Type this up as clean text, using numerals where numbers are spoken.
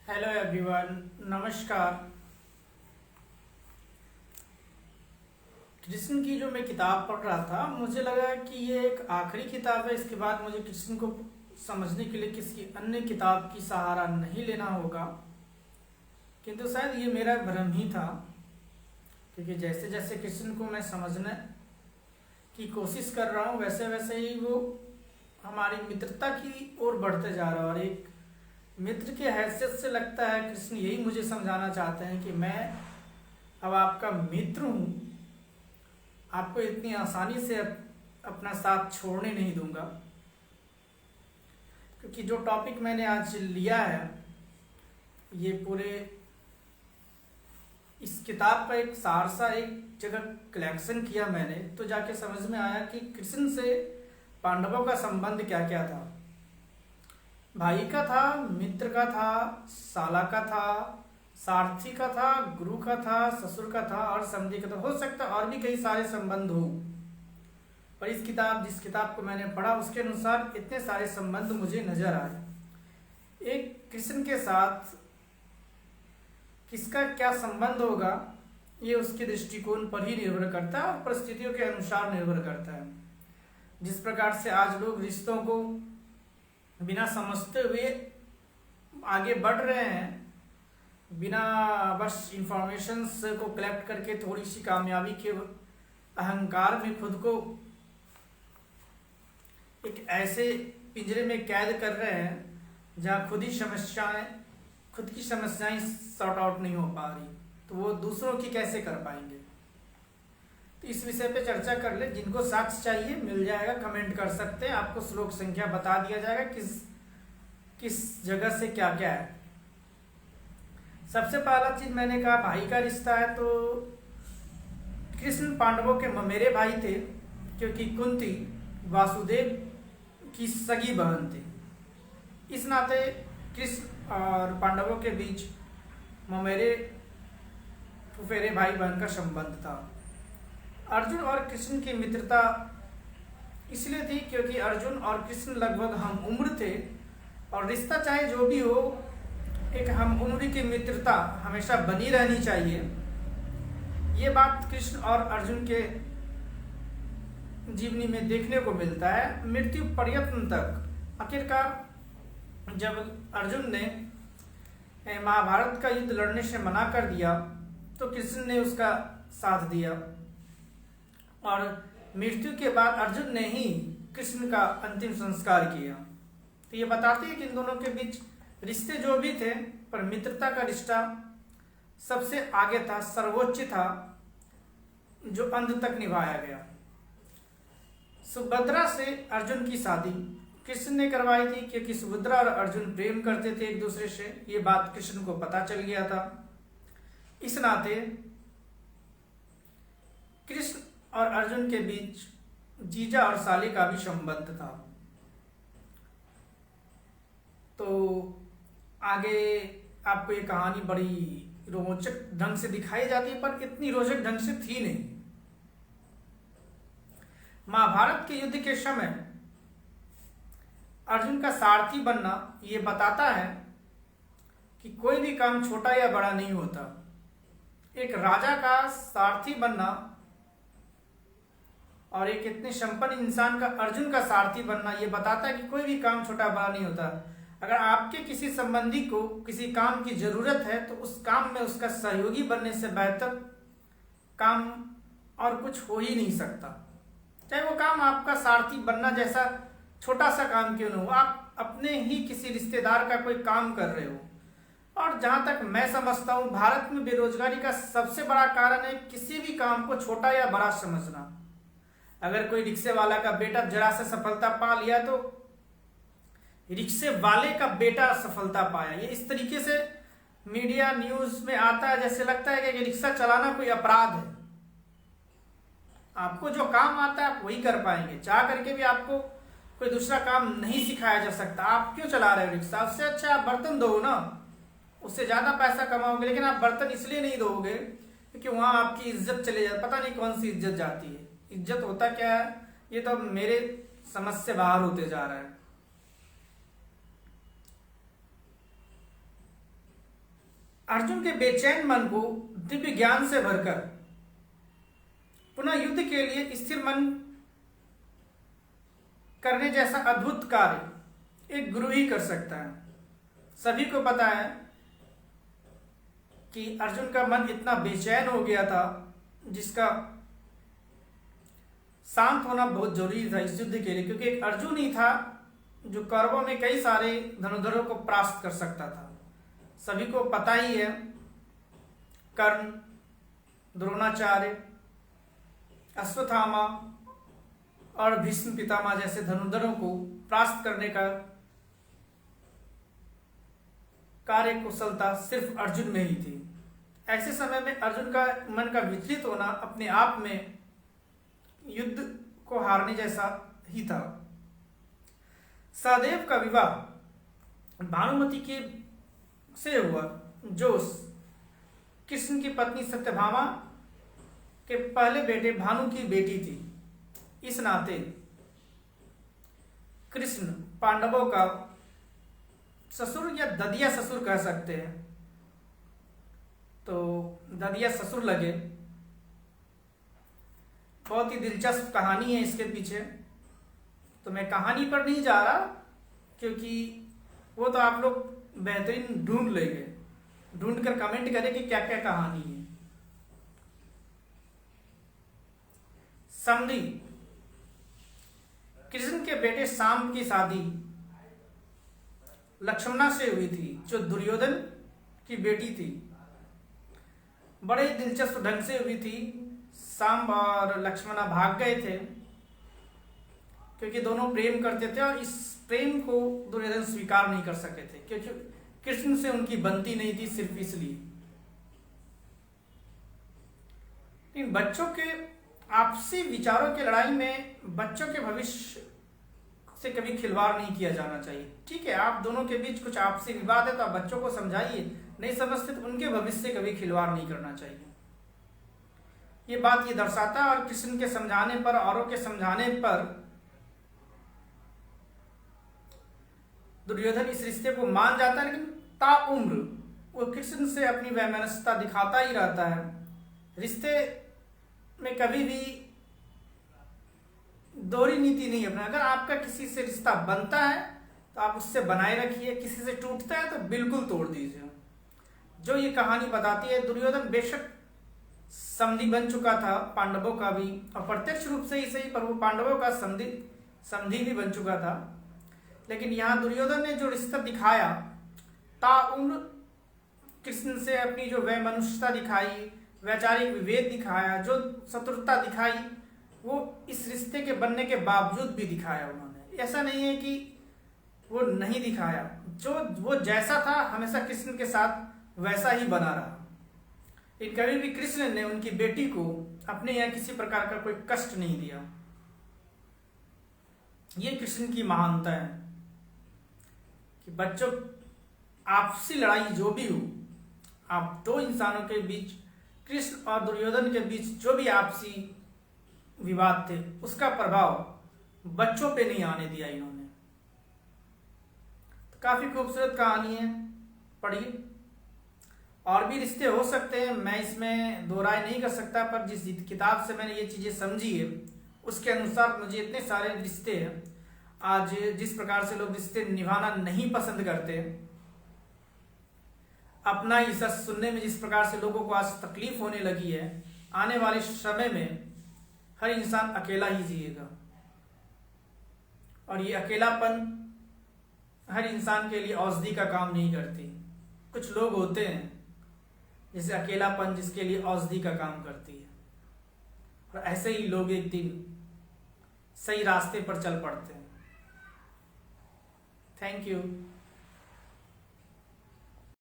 Hello everyone, नमस्कार। कृष्ण की जो मैं किताब पढ़ रहा था, मुझे लगा कि ये एक आखिरी किताब है। इसके बाद मुझे कृष्ण को समझने के लिए किसी अन्य किताब की सहारा नहीं लेना होगा। किंतु शायद ये मेरा भ्रम ही था, क्योंकि जैसे जैसे कृष्ण को मैं समझने की कोशिश कर रहा हूँ, वैसे वैसे ही वो हमारी मित्रता की ओर बढ़ते जा रहा है। और एक मित्र की हैसियत से लगता है कृष्ण यही मुझे समझाना चाहते हैं कि मैं अब आपका मित्र हूँ, आपको इतनी आसानी से अपना साथ छोड़ने नहीं दूंगा। क्योंकि जो टॉपिक मैंने आज लिया है, ये पूरे इस किताब का एक सार सा एक जगह कलेक्शन किया मैंने, तो जाके समझ में आया कि कृष्ण से पांडवों का संबंध क्या क्या था। भाई का था, मित्र का था, साला का था, सारथी का था, गुरु का था, ससुर का था और समधी का था। हो सकता और भी कई सारे संबंध हो, पर जिस किताब को मैंने पढ़ा उसके अनुसार इतने सारे संबंध मुझे नजर आए। एक कृष्ण के साथ किसका क्या संबंध होगा, ये उसके दृष्टिकोण पर ही निर्भर करता है और परिस्थितियों के अनुसार निर्भर करता है। जिस प्रकार से आज लोग रिश्तों को बिना समझते हुए आगे बढ़ रहे हैं, बिना बस इंफॉर्मेशन को कलेक्ट करके थोड़ी सी कामयाबी के अहंकार में खुद को एक ऐसे पिंजरे में कैद कर रहे हैं जहां खुद की समस्याएं सॉर्ट आउट नहीं हो पा रही, तो वो दूसरों की कैसे कर पाएंगे। तो इस विषय पे चर्चा कर ले। जिनको साक्ष्य चाहिए मिल जाएगा, कमेंट कर सकते हैं, आपको श्लोक संख्या बता दिया जाएगा किस जगह से क्या क्या है। सबसे पहला चीज मैंने कहा भाई का रिश्ता है, तो कृष्ण पांडवों के ममेरे भाई थे, क्योंकि कुंती वासुदेव की सगी बहन थी। इस नाते कृष्ण और पांडवों के बीच ममेरे फुफेरे भाई बहन का संबंध था। अर्जुन और कृष्ण की मित्रता इसलिए थी क्योंकि अर्जुन और कृष्ण लगभग हम उम्र थे, और रिश्ता चाहे जो भी हो, एक हम उम्र की मित्रता हमेशा बनी रहनी चाहिए। ये बात कृष्ण और अर्जुन के जीवनी में देखने को मिलता है, मृत्यु पर्यंत तक। आखिरकार जब अर्जुन ने महाभारत का युद्ध लड़ने से मना कर दिया, तो कृष्ण ने उसका साथ दिया, और मृत्यु के बाद अर्जुन ने ही कृष्ण का अंतिम संस्कार किया। तो ये बताते हैं कि इन दोनों के बीच रिश्ते जो भी थे, पर मित्रता का रिश्ता सबसे आगे था, सर्वोच्च था, जो अंत तक निभाया गया। सुभद्रा से अर्जुन की शादी कृष्ण ने करवाई थी, क्योंकि सुभद्रा और अर्जुन प्रेम करते थे एक दूसरे से। ये बात कृष्ण को पता चल गया था। इस नाते कृष्ण और अर्जुन के बीच जीजा और साली का भी संबंध था। तो आगे आपको ये कहानी बड़ी रोचक ढंग से दिखाई जाती है, पर इतनी रोचक ढंग से थी नहीं। महाभारत के युद्ध के समय अर्जुन का सारथी बनना ये बताता है कि कोई भी काम छोटा या बड़ा नहीं होता। एक राजा का सारथी बनना और एक इतने संपन्न इंसान का अर्जुन का सारथी बनना ये बताता है कि कोई भी काम छोटा बड़ा नहीं होता। अगर आपके किसी संबंधी को किसी काम की जरूरत है, तो उस काम में उसका सहयोगी बनने से बेहतर काम और कुछ हो ही नहीं सकता। चाहे वो काम आपका सारथी बनना जैसा छोटा सा काम क्यों न हो, आप अपने ही किसी रिश्तेदार का कोई काम कर रहे हो। और जहां तक मैं समझता हूं, भारत में बेरोजगारी का सबसे बड़ा कारण है किसी भी काम को छोटा या बड़ा समझना। अगर कोई रिक्शे वाला का बेटा जरा से सफलता पा लिया, तो रिक्शे वाले का बेटा सफलता पाया, ये इस तरीके से मीडिया न्यूज में आता है, जैसे लगता है कि रिक्शा चलाना कोई अपराध है। आपको जो काम आता है आप वही कर पाएंगे, चाह करके भी आपको कोई दूसरा काम नहीं सिखाया जा सकता। आप क्यों चला रहे हो रिक्शा? उससे अच्छा आप बर्तन धो ना, उससे ज्यादा पैसा कमाओगे। लेकिन आप बर्तन इसलिए नहीं धोगे क्योंकि वहां आपकी इज्जत चले जाती, पता नहीं कौन सी इज्जत जाती है। इज्जत होता क्या है, ये तो मेरे समझ से बाहर होते जा रहा है। अर्जुन के बेचैन मन को दिव्य ज्ञान से भरकर पुनः युद्ध के लिए स्थिर मन करने जैसा अद्भुत कार्य एक गुरु ही कर सकता है। सभी को पता है कि अर्जुन का मन इतना बेचैन हो गया था, जिसका शांत होना बहुत जरूरी था इस युद्ध के लिए, क्योंकि एक अर्जुन ही था जो कौरवों में कई सारे धनुर्धरों को परास्त कर सकता था। सभी को पता ही है, कर्ण, द्रोणाचार्य, अश्वत्थामा और भीष्म पितामह जैसे धनुर्धरों को परास्त करने का कार्य कुशलता सिर्फ अर्जुन में ही थी। ऐसे समय में अर्जुन का मन का विचलित होना अपने आप में युद्ध को हारने जैसा ही था। सहदेव का विवाह भानुमति के से हुआ, जो कृष्ण की पत्नी सत्यभामा के पहले बेटे भानु की बेटी थी। इस नाते कृष्ण पांडवों का ससुर या ददिया ससुर कह सकते हैं, तो ददिया ससुर लगे। बहुत ही दिलचस्प कहानी है इसके पीछे, तो मैं कहानी पर नहीं जा रहा, क्योंकि वो तो आप लोग बेहतरीन ढूंढ लेंगे, ढूंढ कर कमेंट करें कि क्या क्या कहानी है। समधी कृष्ण के बेटे शाम की शादी लक्ष्मणा से हुई थी, जो दुर्योधन की बेटी थी। बड़े दिलचस्प ढंग से हुई थी। शाम और लक्ष्मणा भाग गए थे, क्योंकि दोनों प्रेम करते थे और इस प्रेम को दुर्योधन स्वीकार नहीं कर सके थे, क्योंकि कृष्ण से उनकी बनती नहीं थी, सिर्फ इसलिए। इन बच्चों के आपसी विचारों की लड़ाई में बच्चों के भविष्य से कभी खिलवाड़ नहीं किया जाना चाहिए। ठीक है, आप दोनों के बीच कुछ आपसी विवाद है तो आप बच्चों को समझाइए, नहीं समझते तो उनके भविष्य से कभी खिलवाड़ नहीं करना चाहिए। ये बात ये दर्शाता है, और कृष्ण के समझाने पर, औरों के समझाने पर दुर्योधन इस रिश्ते को मान जाता है, लेकिन ताउम्र वो कृष्ण से अपनी वैमनस्यता दिखाता ही रहता है। रिश्ते में कभी भी दोहरी नीति नहीं अपना। अगर आपका किसी से रिश्ता बनता है तो आप उससे बनाए रखिए, किसी से टूटता है तो बिल्कुल तोड़ दीजिए। जो ये कहानी बताती है, दुर्योधन बेशक समधी बन चुका था पांडवों का भी, और प्रत्यक्ष रूप से ही सही पर वो पांडवों का समधी भी बन चुका था। लेकिन यहाँ दुर्योधन ने जो रिश्ता दिखाया, ताउम्र कृष्ण से अपनी जो वैमनस्यता दिखाई, वैचारिक विभेद दिखाया, जो शत्रुता दिखाई, वो इस रिश्ते के बनने के बावजूद भी दिखाया उन्होंने। ऐसा नहीं है कि वो नहीं दिखाया, जो वो जैसा था हमेशा कृष्ण के साथ वैसा ही बना रहा। इन कभी भी कृष्ण ने उनकी बेटी को अपने यहाँ किसी प्रकार का कोई कष्ट नहीं दिया। ये कृष्ण की महानता है कि बच्चों आपसी लड़ाई जो भी हो, आप दो इंसानों के बीच, कृष्ण और दुर्योधन के बीच जो भी आपसी विवाद थे, उसका प्रभाव बच्चों पे नहीं आने दिया इन्होंने। तो काफी खूबसूरत कहानी है, पढ़िए। और भी रिश्ते हो सकते हैं, मैं इसमें दो राय नहीं कर सकता, पर जिस किताब से मैंने ये चीजें समझी है उसके अनुसार मुझे इतने सारे रिश्ते हैं। आज जिस प्रकार से लोग रिश्ते निभाना नहीं पसंद करते, अपना ही सच सुनने में जिस प्रकार से लोगों को आज तकलीफ होने लगी है, आने वाले समय में हर इंसान अकेला ही जिएगा। और ये अकेलापन हर इंसान के लिए औषधि का काम नहीं करती। कुछ लोग होते हैं जैसे अकेलापन जिसके लिए औषधि का काम करती है, और ऐसे ही लोग एक दिन सही रास्ते पर चल पड़ते हैं। Thank you.